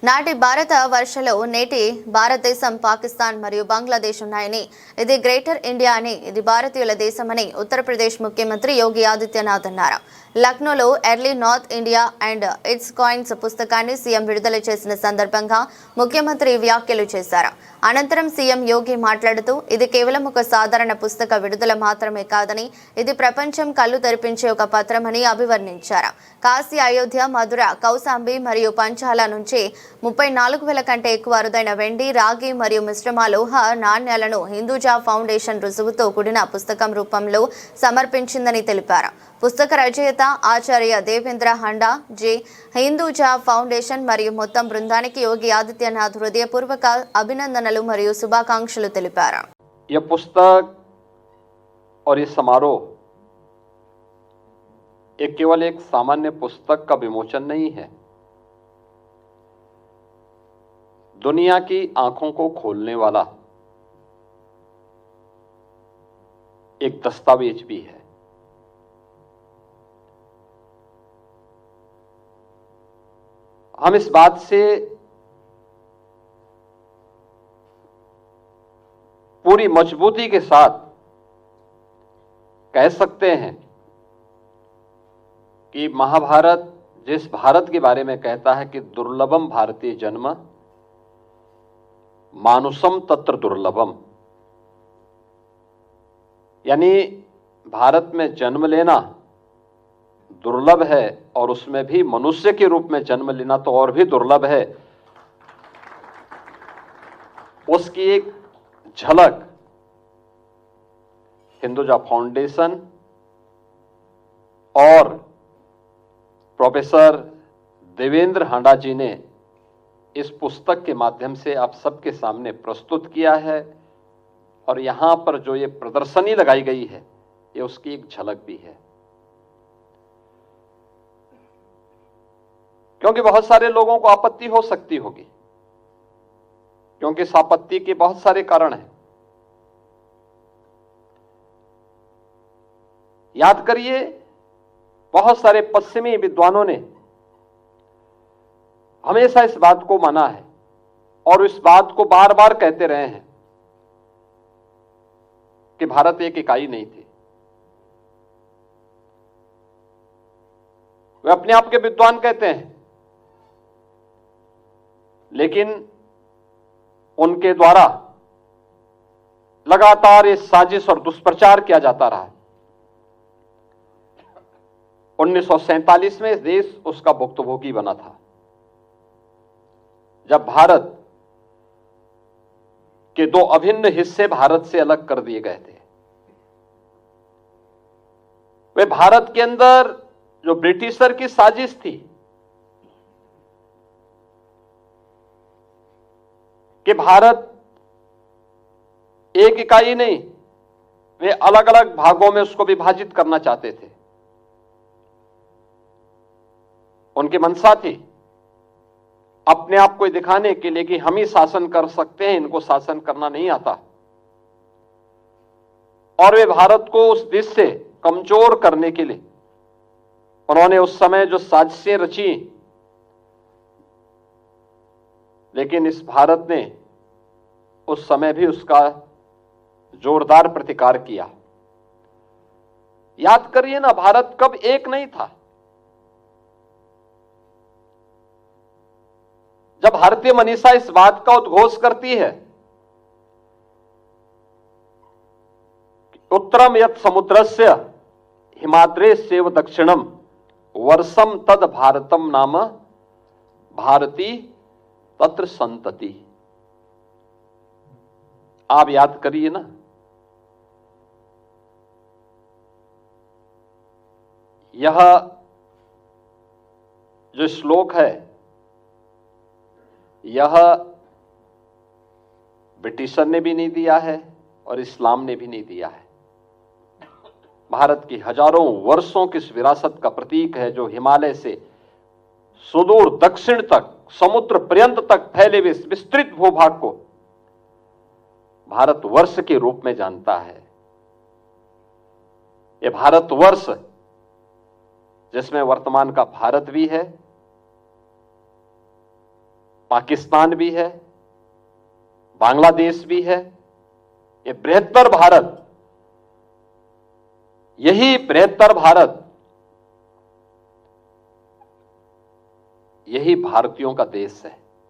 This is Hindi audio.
నాటి భారత వర్షలో నేటి భారతదేశం, పాకిస్తాన్ మరియు బంగ్లాదేశ్ ఉన్నాయని, ఇది గ్రేటర్ ఇండియా అని, ఇది భారతీయుల దేశమని ఉత్తరప్రదేశ్ ముఖ్యమంత్రి యోగి ఆదిత్యనాథ్ అన్నారు. లక్నోలో early north India and its coins పుస్తకాన్ని సీఎం విడుదల చేసిన సందర్భంగా ముఖ్యమంత్రి వ్యాఖ్యలు చేశారు. అనంతరం సీఎం యోగి మాట్లాడుతూ, ఇది కేవలం ఒక సాధారణ పుస్తక విడుదల మాత్రమే కాదని, ఇది ప్రపంచం కళ్ళు తెరిపించే ఒక పత్రమని అభివర్ణించారు. కాశీ, అయోధ్య, మధుర, కౌశాంబి మరియు పంచాల నుంచి 34,000 కంటే ఎక్కువ అరుదైన వెండి, రాగి మరియు మిశ్రమ లోహ నాణ్యాలను హిందూజా ఫౌండేషన్ రుజువుతో కూడిన పుస్తకం రూపంలో సమర్పించిందని తెలిపారు. పుస్తక రచయిత ఆచార్య దేవేంద్ర హండా జే, హిందూజా ఫౌండేషన్ మరియు మొత్తం బృందానికి యోగి ఆదిత్యనాథ్ హృదయపూర్వక అభినందనలు మరియు శుభాకాంక్షలు తెలిపారు. यह पुस्तक और ये समारोह ये केवल एक सामान्य पुस्तक का विमोचन नहीं है, दुनिया की आंखों को खोलने वाला एक दस्तावेज भी है। हम इस बात से पूरी मजबूती के साथ कह सकते हैं कि महाभारत जिस भारत के बारे में कहता है कि दुर्लभम भारतीय जन्म मानुषम तत्र दुर्लभम, यानी भारत में जन्म लेना दुर्लभ है और उसमें भी मनुष्य के रूप में जन्म लेना तो और भी दुर्लभ है। उसकी एक झलक हिंदुजा फाउंडेशन और प्रोफेसर देवेंद्र हांडा जी ने इस पुस्तक के माध्यम से आप सबके सामने प्रस्तुत किया है, और यहां पर जो ये प्रदर्शनी लगाई गई है ये उसकी एक झलक भी है। क्योंकि बहुत सारे लोगों को आपत्ति हो सकती होगी, क्योंकि इस आपत्ति के बहुत सारे कारण हैं। याद करिए, बहुत सारे पश्चिमी विद्वानों ने हमेशा इस बात को माना है और इस बात को बार बार कहते रहे हैं कि भारत एक इकाई नहीं थी। वे अपने आप के विद्वान कहते हैं, लेकिन उनके द्वारा लगातार ये साजिश और दुष्प्रचार किया जाता रहा है। 1947 में देश उसका भुक्तभोगी बना था, जब भारत के दो अभिन्न हिस्से भारत से अलग कर दिए गए थे। वे भारत के अंदर जो ब्रिटिशर की साजिश थी कि भारत एक इकाई नहीं, वे अलग अलग भागों में उसको विभाजित करना चाहते थे। उनकी मंशा थी अपने आप को दिखाने के लिए कि हम ही शासन कर सकते हैं, इनको शासन करना नहीं आता, और वे भारत को उस दिश से कमजोर करने के लिए उन्होंने उस समय जो साजिशें रची, लेकिन इस भारत ने उस समय भी उसका जोरदार प्रतिकार किया। याद करिए ना, भारत कब एक नहीं था। जब भारतीय मनीषा इस बात का उद्घोष करती है उत्तरम यत् समुद्रस्य हिमाद्रेस्यैव दक्षिणम वर्षम तद भारतम नाम भारती तत्र संतति। आप याद करिए ना, यह जो श्लोक है यह ब्रिटिशर ने भी नहीं दिया है और इस्लाम ने भी नहीं दिया है। भारत की हजारों वर्षों की इस विरासत का प्रतीक है, जो हिमालय से सुदूर दक्षिण तक समुद्र पर्यंत तक फैले हुए विस्तृत भूभाग को भारतवर्ष के रूप में जानता है। यह भारतवर्ष जिसमें वर्तमान का भारत भी है, पाकिस्तान भी है, बांग्लादेश भी है। ये बृहत्तर भारत, यही बृहत्तर भारत, यही भारतीयों का देश है।